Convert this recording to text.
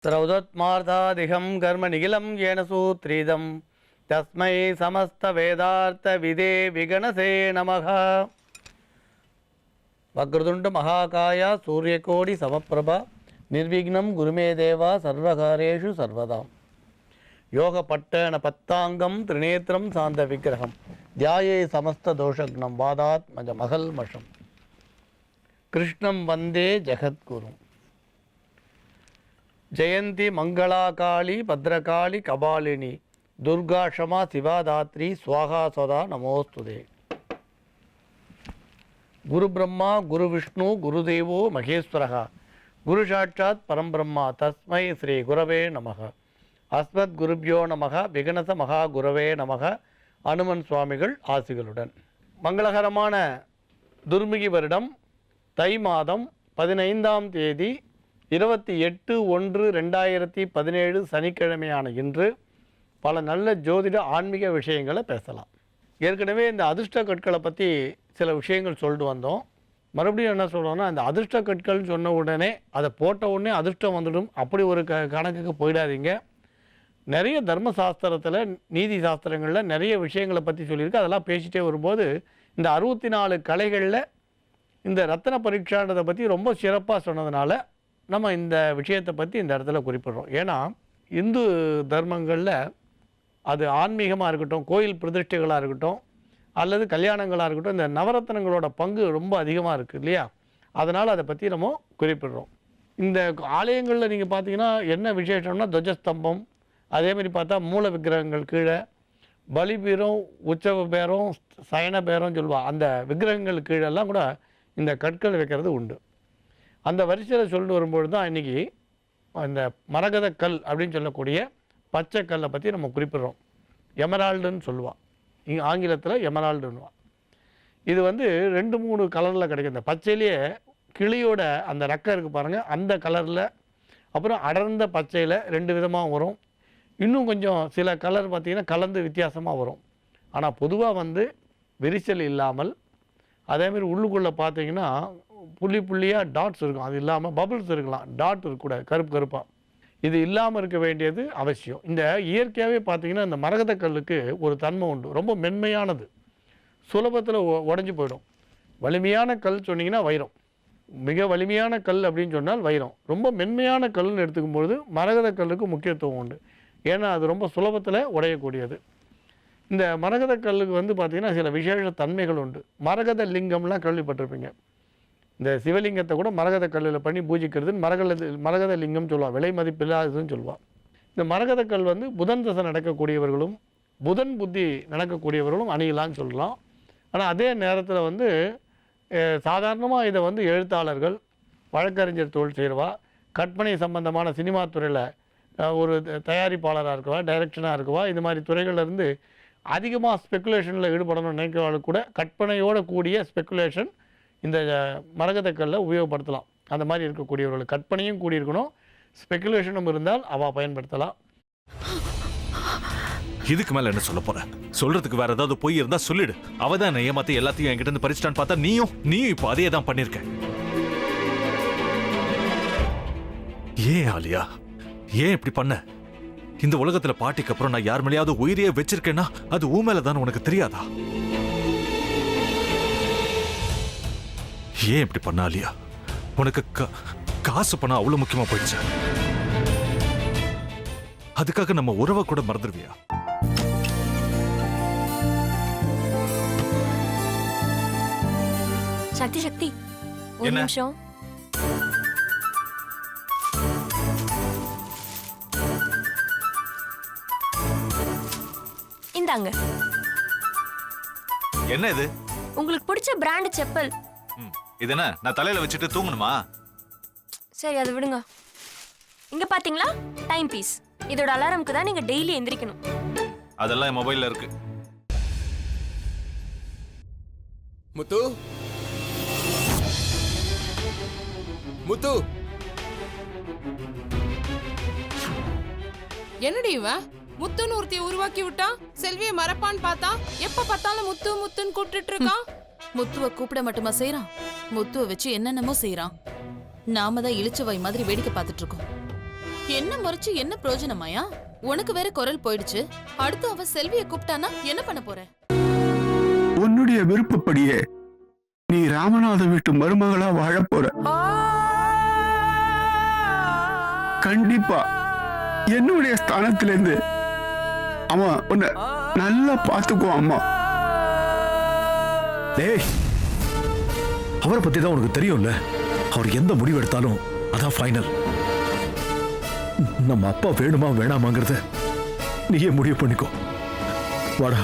ஸ்ரௌதத்மார்த்தாதிகம் கர்ம நிகிலம் ஏன சூத்ரீதம் தஸ்மை சமஸ்த வேதார்த்த விதே விகணசே நமக. வக்ரதுண்ட மகாகாயா சூரியகோடி சமப்பிரபா நிர்விக்னம் குருமே தேவா சர்வகாரேஷு சர்வதாம். யோக பட்டன பத்தாங்கம் திரிநேத்திரம் சாந்த விக்கிரகம் தியாயே சமஸ்த தோஷக்னம் வாதாத் மகல் மஷம் கிருஷ்ணம் வந்தே ஜெகத்குரு. ஜெயந்தி மங்களா காளி பத்ரகாளி கபாலினி துர்கா க்ஷமா சிவாதாத்ரி ஸ்வாகா சதா நமோஸ்துதே. குரு பிரம்மா குரு விஷ்ணு குருதேவோ மகேஸ்வரः குரு சாட்சாத் பரம்பிரம்மா தஸ்மை ஸ்ரீ குரவே நமக. அஸ்மத் குருபியோ நமக விகனச மகா குரவே நமக. அனுமன் சுவாமிகள் ஆசிகளுடன். மங்களகரமான துர்முகி வருடம் தை மாதம் 15ஆம் தேதி 28/1/2017 சனிக்கிழமையான இன்று பல நல்ல ஜோதிட ஆன்மீக விஷயங்களை பேசலாம். ஏற்கனவே இந்த அதிர்ஷ்ட கற்களை பற்றி சில விஷயங்கள் சொல்லிட்டு வந்தோம். மறுபடியும் என்ன சொல்கிறோன்னா, இந்த அதிர்ஷ்ட கற்கள்னு சொன்ன உடனே அதை போட்ட உடனே அதிர்ஷ்டம் வந்துடும் அப்படி ஒரு கணக்குக்கு போயிடாதீங்க. நிறைய தர்மசாஸ்திரத்தில் நீதி சாஸ்திரங்களில் நிறைய விஷயங்களை பற்றி சொல்லியிருக்கு. அதெல்லாம் பேசிகிட்டே வரும்போது இந்த 64 கலைகளில் இந்த ரத்தன பரீட்சான்றதை பற்றி ரொம்ப சிறப்பாக சொன்னதுனால நம்ம இந்த விஷயத்தை பற்றி இந்த இடத்துல குறிப்பிடுறோம். ஏன்னா இந்து தர்மங்களில் அது ஆன்மீகமாக இருக்கட்டும், கோயில் பிரதிஷ்டைகளாக இருக்கட்டும், அல்லது கல்யாணங்களாக இருக்கட்டும், இந்த நவரத்னங்களோட பங்கு ரொம்ப அதிகமாக இருக்குது இல்லையா? அதனால் அதை பற்றி நம்ம குறிப்பிடுறோம். இந்த ஆலயங்களில் நீங்கள் பார்த்தீங்கன்னா என்ன விசேஷம்னா, துவஜஸ்தம்பம், அதேமாதிரி பார்த்தா மூல விக்கிரகங்கள் கீழே பலிபீரம், உற்சவ பேரம், சயன பேரம் சொல்லுவாள், அந்த விக்கிரகங்கள் கீழெல்லாம் கூட இந்த கற்கள் வைக்கிறது உண்டு. அந்த வரிசையில் சொல்லிட்டு வரும்பொழுது தான் இன்றைக்கி இந்த மரகத கல் அப்படின்னு சொல்லக்கூடிய பச்சை கல்லை பற்றி நம்ம குறிப்பிடுறோம். எமரால்டுன்னு சொல்லுவாள், இங்கே ஆங்கிலத்தில் எமரால்டுன்னுவாள். இது 2-3 கலரில் கிடைக்கும். இந்த பச்சையிலேயே கிளியோட அந்த ரெக்கை இருக்குது பாருங்கள், அந்த கலரில், அப்புறம் அடர்ந்த பச்சையில் 2 விதமாக வரும். இன்னும் கொஞ்சம் சில கலர் பார்த்திங்கன்னா கலந்து வித்தியாசமாக வரும். ஆனால் பொதுவாக விரிசல் இல்லாமல், அதேமாதிரி உள்ளுக்குள்ளே பார்த்தீங்கன்னா புள்ளி புள்ளியாக டாட்ஸ் இருக்கும். அது இல்லாமல் பபுள்ஸ் இருக்கலாம், டாட் இருக்கக்கூடாது, கருப்பு கருப்பாக. இது இல்லாமல் இருக்க வேண்டியது அவசியம். இந்த இயற்கையாகவே பார்த்தீங்கன்னா இந்த மரகத கல்லுக்கு ஒரு தன்மை உண்டு, ரொம்ப மென்மையானது, சுலபத்தில் உடஞ்சி போயிடும். வலிமையான கல் சொன்னிங்கன்னா வைரம், மிக வலிமையான கல் அப்படின்னு சொன்னால் வைரம். ரொம்ப மென்மையான கல்லுன்னு எடுத்துக்கும்பொழுது மரகத கல்லுக்கு முக்கியத்துவம் உண்டு. ஏன்னா அது ரொம்ப சுலபத்தில் உடையக்கூடியது. இந்த மரகத கல்லுக்கு பார்த்திங்கன்னா சில விசேஷ தன்மைகள் உண்டு. மரகத லிங்கம்லாம் கேள்விப்பட்டிருப்பீங்க. இந்த சிவலிங்கத்தை கூட மரகத கல்லில் பண்ணி பூஜிக்கிறதுன்னு மரகத லிங்கம் சொல்லுவாள், விலை மதிப்பில்லாததுன்னு சொல்லுவாள். இந்த மரகத கல் புதன் தசை நடக்கக்கூடியவர்களும் புதன் புத்தி நடக்கக்கூடியவர்களும் அணியலான்னு சொல்லலாம். ஆனால் அதே நேரத்தில் சாதாரணமாக இதை எழுத்தாளர்கள், வழக்கறிஞர் தொழில் செய்கிறவா, கற்பனை சம்பந்தமான சினிமா துறையில் ஒரு தயாரிப்பாளராக இருக்கவா, டைரக்ஷனாக இருக்கவா, இது மாதிரி துறைகள்லேருந்து அதிகமாக ஸ்பெக்குலேஷனில் ஈடுபடணும்னு நினைக்கிறவர்களுக்கு கூட கற்பனையோடு கூடிய ஸ்பெக்குலேஷன் இந்த மரகதக்கல்ல உபயோகப்படுத்தலாம். அந்த மாதிரி இருக்கக்கூடியவர்கள் கற்பனையும் கூடியிருக்கணும், ஸ்பெக்குலேஷனும் இருந்தால் அவள் பயன்படுத்தலாம். இதுக்கு மேல என்ன சொல்ல போற? சொல்றதுக்கு வேற ஏதாவது போய் இருந்தா சொல்லிடு. அவதான் என்ன ஏமாத்தி எல்லாத்தையும் என்கிட்ட இருந்து பறிச்சிட்டான்னு பார்த்தா நீயும் இப்போ அதே தான் பண்ணிருக்க. ஏன் ஆலியா, ஏன் இப்படி பண்ண? இந்த உலகத்துல பாட்டிக்கு அப்புறம் நான் யார் மேலேயாவது உயிரியே வச்சிருக்கேன்னா அது ஊ மேலதான் உனக்கு தெரியாதா? ஏன் இப்படி பண்ண ஆலியா? உனக்கு காசு பணம் அவ்வளவு முக்கியமா போயிடுச்சு, அதுக்காக நம்ம உறவை கூட மறந்துடுவியா? சக்தி சக்தி ஒரு நிமிஷம். இந்தாங்க. என்ன இது? உங்களுக்கு பிடிச்ச பிராண்ட் செப்பல். இது என்ன, நான் தலையில வச்சுட்டு தூங்கணுமா? சரி, அதை விடுங்க. இங்க பாத்தீங்களா, டைம் பீஸ். இதோட அலாரம்க்கு தான் நீங்க டெய்லி எந்திரிக்கணும். அதெல்லாம் என் மொபைல்ல இருக்கு. முத்து, முத்து, என்னடி இவன் முத்துன்னு ஒருத்தைய உருவாக்கி விட்டான்? செல்வியை மறப்பான்னு பார்த்தா எப்ப பார்த்தாலும் முத்து முத்துன்னு கூப்பிட்டு இருக்கான். முத்துவ கூப்பிட மட்டுமா செய்யறான், முத்துவ வச்சு என்னென்னமோ செய்யறான். நாம தான் இழிச்சவாய் மாதிரி வேடிக்கை பார்த்துட்டு இருக்கோம். என்ன முறைச்சு என்ன பிரயோஜனமாயா? உனக்கு வேற குரல் போயிடுச்சு. அடுத்து அவ செல்வியை கூப்பிட்டானா என்ன பண்ண போற? உன்னுடைய விருப்பப்படியே நீ ராமநாத வீட்டு மருமகளா வாழப் போற. கண்டிப்பா என்னுடைய ஸ்தானத்திலிருந்து அவன் உன்னை நல்லா பார்த்துக்குவான் அம்மா. டேய், அவரை பத்தி தான் உனக்கு தெரியும்ல. அவர் எந்த முடிவு எடுத்தாலும் அதான் ஃபைனல். நம்ம அப்பா வேணுமா வேணாமாங்கிறத நீயே முடிவு பண்ணிக்கோ. வாடா.